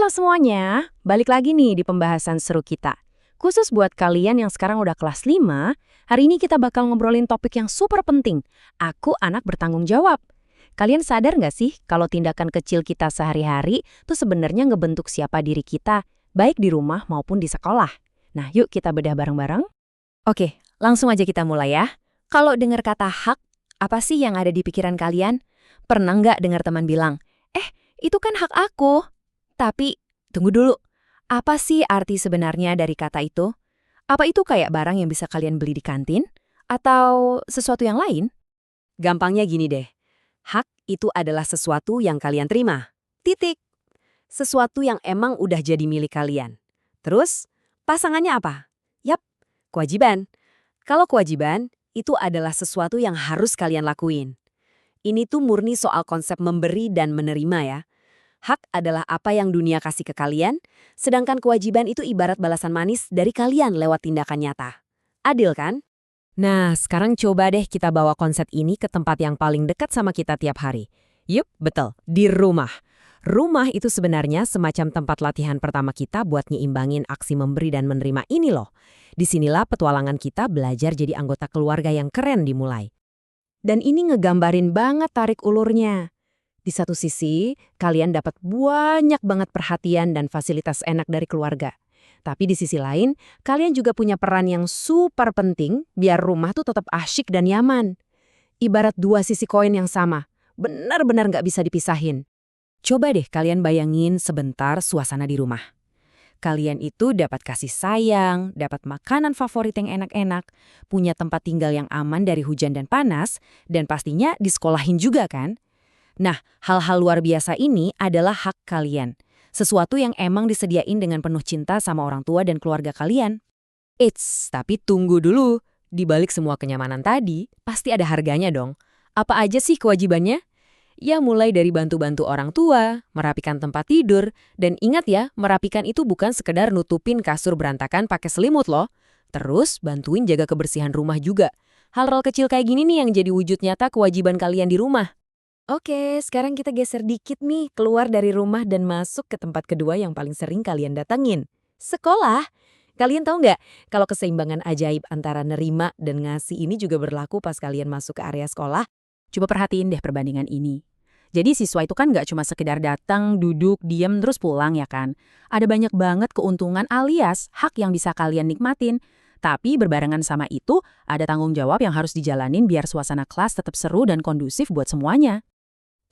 Halo semuanya, balik lagi nih di pembahasan seru kita. Khusus buat kalian yang sekarang udah kelas 5, hari ini kita bakal ngobrolin topik yang super penting. Aku anak bertanggung jawab. Kalian sadar nggak sih kalau tindakan kecil kita sehari-hari tuh sebenarnya ngebentuk siapa diri kita, baik di rumah maupun di sekolah. Nah, yuk kita bedah bareng-bareng. Oke, langsung aja kita mulai ya. Kalau dengar kata hak, apa sih yang ada di pikiran kalian? Pernah nggak dengar teman bilang, itu kan hak aku. Tapi, tunggu dulu. Apa sih arti sebenarnya dari kata itu? Apa itu kayak barang yang bisa kalian beli di kantin? Atau sesuatu yang lain? Gampangnya gini deh, hak itu adalah sesuatu yang kalian terima. Titik. Sesuatu yang emang udah jadi milik kalian. Terus, pasangannya apa? Yap, kewajiban. Kalau kewajiban, itu adalah sesuatu yang harus kalian lakuin. Ini tuh murni soal konsep memberi dan menerima ya. Hak adalah apa yang dunia kasih ke kalian, sedangkan kewajiban itu ibarat balasan manis dari kalian lewat tindakan nyata. Adil kan? Nah, sekarang coba deh kita bawa konsep ini ke tempat yang paling dekat sama kita tiap hari. Yup, betul, di rumah. Rumah itu sebenarnya semacam tempat latihan pertama kita buat nyeimbangin aksi memberi dan menerima ini loh. Disinilah petualangan kita belajar jadi anggota keluarga yang keren dimulai. Dan ini ngegambarin banget tarik ulurnya. Di satu sisi, kalian dapat banyak banget perhatian dan fasilitas enak dari keluarga. Tapi di sisi lain, kalian juga punya peran yang super penting biar rumah tuh tetap asyik dan nyaman. Ibarat dua sisi koin yang sama, benar-benar nggak bisa dipisahin. Coba deh kalian bayangin sebentar suasana di rumah. Kalian itu dapat kasih sayang, dapat makanan favorit yang enak-enak, punya tempat tinggal yang aman dari hujan dan panas, dan pastinya disekolahin juga kan? Nah, hal-hal luar biasa ini adalah hak kalian. Sesuatu yang emang disediain dengan penuh cinta sama orang tua dan keluarga kalian. Eits, tapi tunggu dulu. Di balik semua kenyamanan tadi, pasti ada harganya dong. Apa aja sih kewajibannya? Ya mulai dari bantu-bantu orang tua, merapikan tempat tidur, dan ingat ya, merapikan itu bukan sekedar nutupin kasur berantakan pakai selimut loh. Terus bantuin jaga kebersihan rumah juga. Hal-hal kecil kayak gini nih yang jadi wujud nyata kewajiban kalian di rumah. Oke, sekarang kita geser dikit nih, keluar dari rumah dan masuk ke tempat kedua yang paling sering kalian datengin. Sekolah. Kalian tahu nggak, kalau keseimbangan ajaib antara nerima dan ngasih ini juga berlaku pas kalian masuk ke area sekolah? Coba perhatiin deh perbandingan ini. Jadi siswa itu kan nggak cuma sekedar datang, duduk, diem, terus pulang ya kan. Ada banyak banget keuntungan alias hak yang bisa kalian nikmatin. Tapi berbarengan sama itu, ada tanggung jawab yang harus dijalanin biar suasana kelas tetap seru dan kondusif buat semuanya.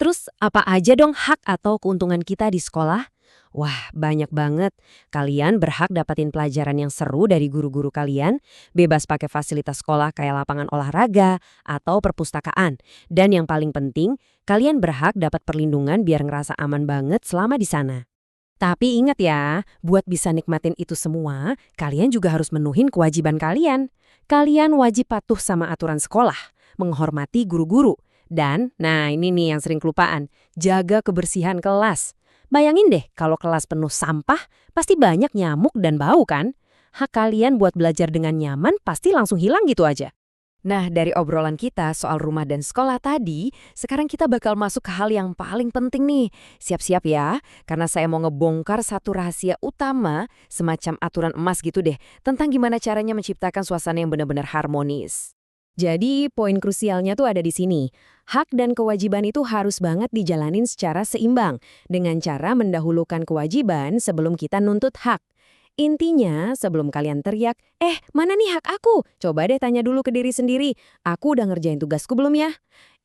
Terus apa aja dong hak atau keuntungan kita di sekolah? Wah, banyak banget. Kalian berhak dapatin pelajaran yang seru dari guru-guru kalian, bebas pakai fasilitas sekolah kayak lapangan olahraga atau perpustakaan. Dan yang paling penting, kalian berhak dapat perlindungan biar ngerasa aman banget selama di sana. Tapi ingat ya, buat bisa nikmatin itu semua, kalian juga harus menuhin kewajiban kalian. Kalian wajib patuh sama aturan sekolah, menghormati guru-guru, dan, nah ini nih yang sering kelupaan, jaga kebersihan kelas. Bayangin deh kalau kelas penuh sampah, pasti banyak nyamuk dan bau kan? Hak kalian buat belajar dengan nyaman pasti langsung hilang gitu aja. Nah, dari obrolan kita soal rumah dan sekolah tadi, sekarang kita bakal masuk ke hal yang paling penting nih. Siap-siap ya, karena saya mau ngebongkar satu rahasia utama, semacam aturan emas gitu deh, tentang gimana caranya menciptakan suasana yang benar-benar harmonis. Jadi, poin krusialnya tuh ada di sini. Hak dan kewajiban itu harus banget dijalanin secara seimbang, dengan cara mendahulukan kewajiban sebelum kita nuntut hak. Intinya, sebelum kalian teriak, mana nih hak aku? Coba deh tanya dulu ke diri sendiri, aku udah ngerjain tugasku belum ya?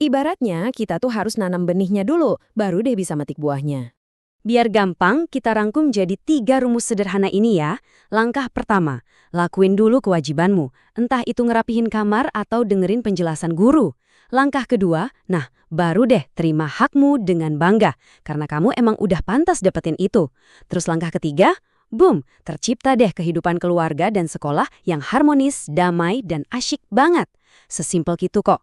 Ibaratnya, kita tuh harus nanam benihnya dulu, baru deh bisa metik buahnya. Biar gampang, kita rangkum jadi 3 rumus sederhana ini ya. Langkah pertama, lakuin dulu kewajibanmu, entah itu ngerapihin kamar atau dengerin penjelasan guru. Langkah kedua, nah baru deh terima hakmu dengan bangga, karena kamu emang udah pantas dapetin itu. Terus langkah ketiga, boom, tercipta deh kehidupan keluarga dan sekolah yang harmonis, damai, dan asyik banget. Sesimpel gitu kok.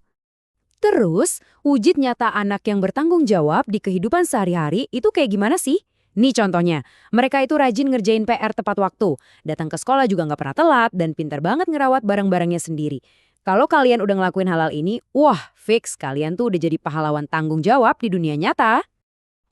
Terus, wujud nyata anak yang bertanggung jawab di kehidupan sehari-hari itu kayak gimana sih? Nih contohnya, mereka itu rajin ngerjain PR tepat waktu, datang ke sekolah juga nggak pernah telat, dan pintar banget ngerawat barang-barangnya sendiri. Kalau kalian udah ngelakuin hal-hal ini, wah, fix kalian tuh udah jadi pahlawan tanggung jawab di dunia nyata.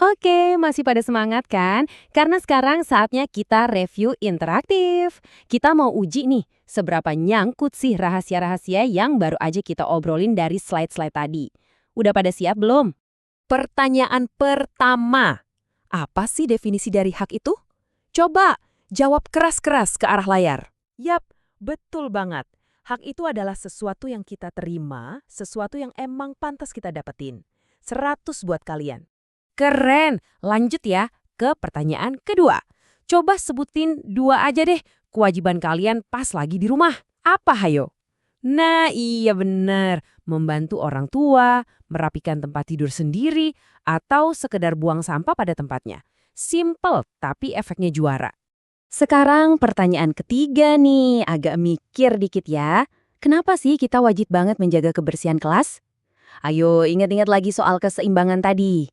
Oke, masih pada semangat kan? Karena sekarang saatnya kita review interaktif. Kita mau uji nih, seberapa nyangkut sih rahasia-rahasia yang baru aja kita obrolin dari slide-slide tadi. Udah pada siap belum? Pertanyaan pertama, apa sih definisi dari hak itu? Coba jawab keras-keras ke arah layar. Yap, betul banget. Hak itu adalah sesuatu yang kita terima, sesuatu yang emang pantas kita dapetin. 100 buat kalian. Keren, lanjut ya ke pertanyaan kedua. Coba sebutin 2 aja deh kewajiban kalian pas lagi di rumah. Apa hayo? Nah iya bener, membantu orang tua, merapikan tempat tidur sendiri, atau sekedar buang sampah pada tempatnya. Simple, tapi efeknya juara. Sekarang pertanyaan ketiga nih, agak mikir dikit ya. Kenapa sih kita wajib banget menjaga kebersihan kelas? Ayo ingat-ingat lagi soal keseimbangan tadi.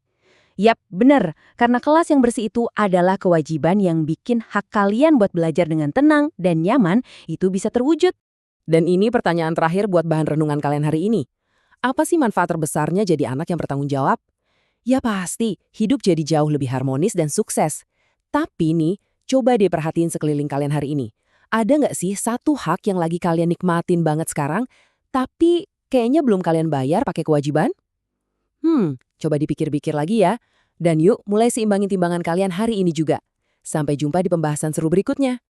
Yap, bener. Karena kelas yang bersih itu adalah kewajiban yang bikin hak kalian buat belajar dengan tenang dan nyaman itu bisa terwujud. Dan ini pertanyaan terakhir buat bahan renungan kalian hari ini. Apa sih manfaat terbesarnya jadi anak yang bertanggung jawab? Ya pasti, hidup jadi jauh lebih harmonis dan sukses. Tapi nih, coba deh perhatiin sekeliling kalian hari ini. Ada nggak sih satu hak yang lagi kalian nikmatin banget sekarang, tapi kayaknya belum kalian bayar pakai kewajiban? Coba dipikir-pikir lagi ya. Dan yuk mulai seimbangin timbangan kalian hari ini juga. Sampai jumpa di pembahasan seru berikutnya.